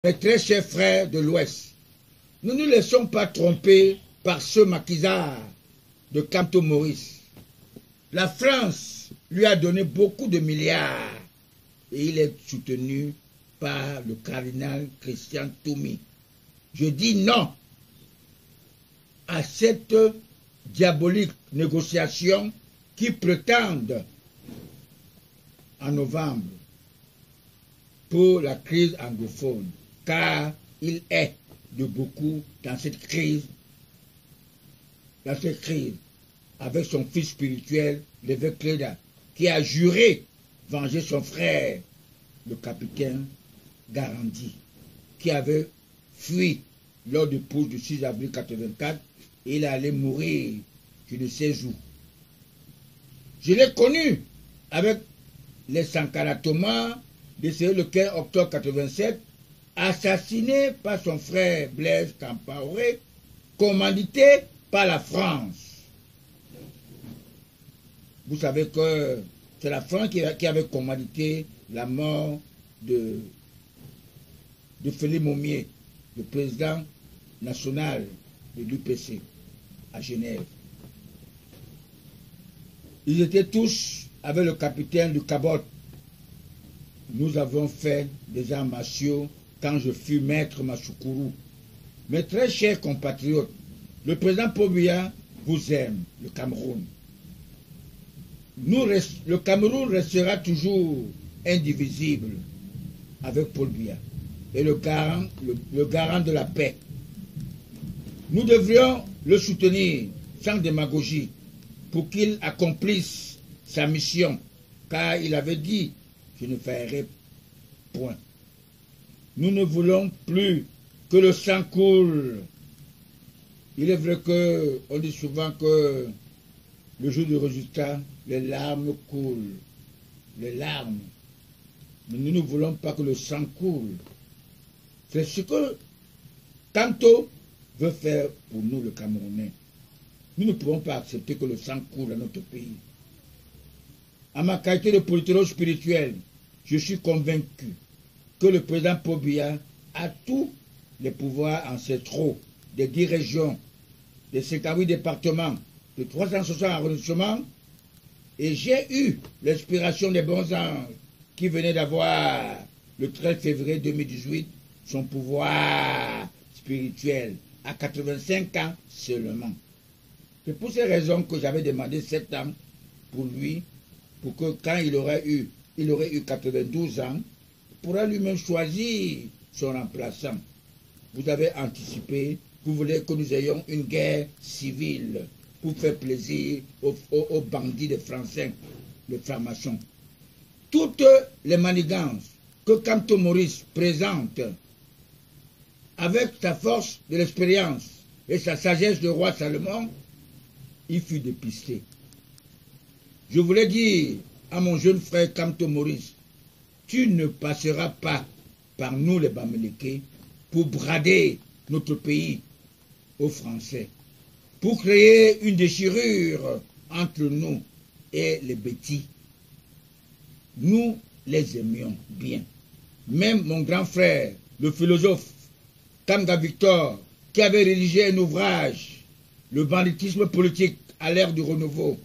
Mes très chers frères de l'Ouest, ne nous laissons pas tromper par ce maquisard de Kamto Maurice. La France lui a donné beaucoup de milliards et il est soutenu par le cardinal Christian Toumi. Je dis non à cette diabolique négociation qui prétendent en novembre pour la crise anglophone, car il est de beaucoup dans cette crise, avec son fils spirituel, l'évêque Cléda, qui a juré venger son frère, le capitaine Garandi, qui avait fui lors du putsch du 6 avril 84, et il allait mourir, je ne sais où. Je l'ai connu avec les Sankara Thomas, décédé le 15 octobre 87, assassiné par son frère Blaise Compaoré, commandité par la France. Vous savez que c'est la France qui avait commandité la mort de Félix Maumier, le président national de l'UPC à Genève. Ils étaient tous avec le capitaine du Cabot. Nous avons fait des arts martiaux quand je fus maître Machoukourou. Mes très chers compatriotes, le président Paul Biya vous aime, le Cameroun. Le Cameroun restera toujours indivisible avec Paul Biya et le garant de la paix. Nous devrions le soutenir sans démagogie pour qu'il accomplisse sa mission, car il avait dit « je ne ferai point ». Nous ne voulons plus que le sang coule. Il est vrai qu'on dit souvent que le jour du résultat, les larmes coulent. Les larmes. Mais nous ne voulons pas que le sang coule. C'est ce que Kamto veut faire pour nous, le Camerounais. Nous ne pouvons pas accepter que le sang coule dans notre pays. À ma qualité de politologue spirituel, je suis convaincu que le président Paul Biya a tous les pouvoirs ancestraux des 10 régions, des 58 départements, de 360 arrondissements, et j'ai eu l'inspiration des bons anges qui venaient d'avoir, le 13 février 2018, son pouvoir spirituel, à 85 ans seulement. C'est pour ces raisons que j'avais demandé 7 ans pour lui, pour que quand il aurait eu 92 ans, il pourra lui-même choisir son remplaçant. Vous avez anticipé, vous voulez que nous ayons une guerre civile pour faire plaisir aux bandits de Français, les francs-maçons. Toutes les manigances que Kamto Maurice présente avec sa force de l'expérience et sa sagesse de roi Salomon, il fut dépisté. Je voulais dire à mon jeune frère Kamto Maurice, tu ne passeras pas par nous les Bamileke pour brader notre pays aux Français, pour créer une déchirure entre nous et les bêtis. Nous les aimions bien. Même mon grand frère, le philosophe Kamga Victor, qui avait rédigé un ouvrage, Le banditisme politique à l'ère du renouveau,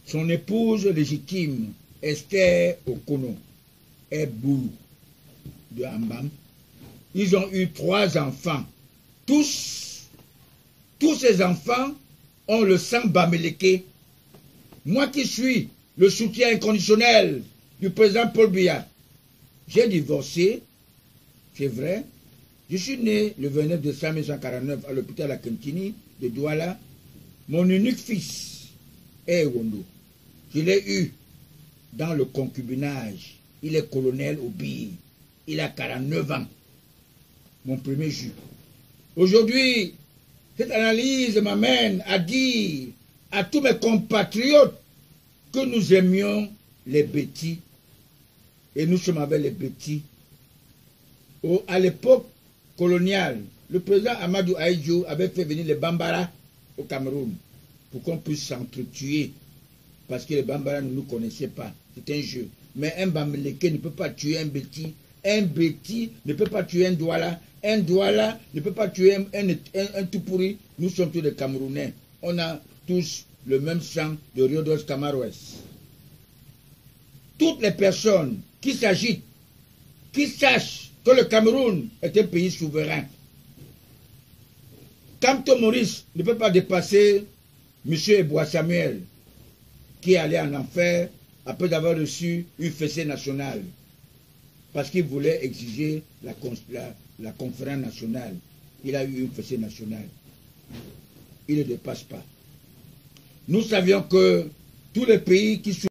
son épouse légitime, Esther Okono, est Boulou de Ambam. Ils ont eu 3 enfants. Tous ces enfants ont le sang bamileke. Moi qui suis le soutien inconditionnel du président Paul Biya, j'ai divorcé, c'est vrai. Je suis né le 29 décembre 1949 à l'hôpital Akentini de Douala. Mon unique fils est Wondo. Je l'ai eu dans le concubinage. Il est colonel au BIR. Il a 49 ans. Mon premier jus. Aujourd'hui, cette analyse m'amène à dire à tous mes compatriotes que nous aimions les bêtis. Et nous sommes avec les bêtis. À l'époque coloniale, le président Amadou Ahidjo avait fait venir les Bambara au Cameroun pour qu'on puisse s'entretuer. Parce que les Bambara ne nous connaissaient pas. C'est un jeu. Mais un Bamileke ne peut pas tuer un bêtis Un Béti ne peut pas tuer un Douala. Un Douala ne peut pas tuer un tout pourri. Nous sommes tous des Camerounais. On a tous le même sang de Rio dos Camaroès. Toutes les personnes qui s'agitent, qui sachent que le Cameroun est un pays souverain. Kamto Maurice ne peut pas dépasser M. Eboa Samuel, qui est allé en enfer après avoir reçu une fessée nationale, parce qu'il voulait exiger la conférence nationale. Il a eu une fessée nationale. Il ne dépasse pas. Nous savions que tous les pays qui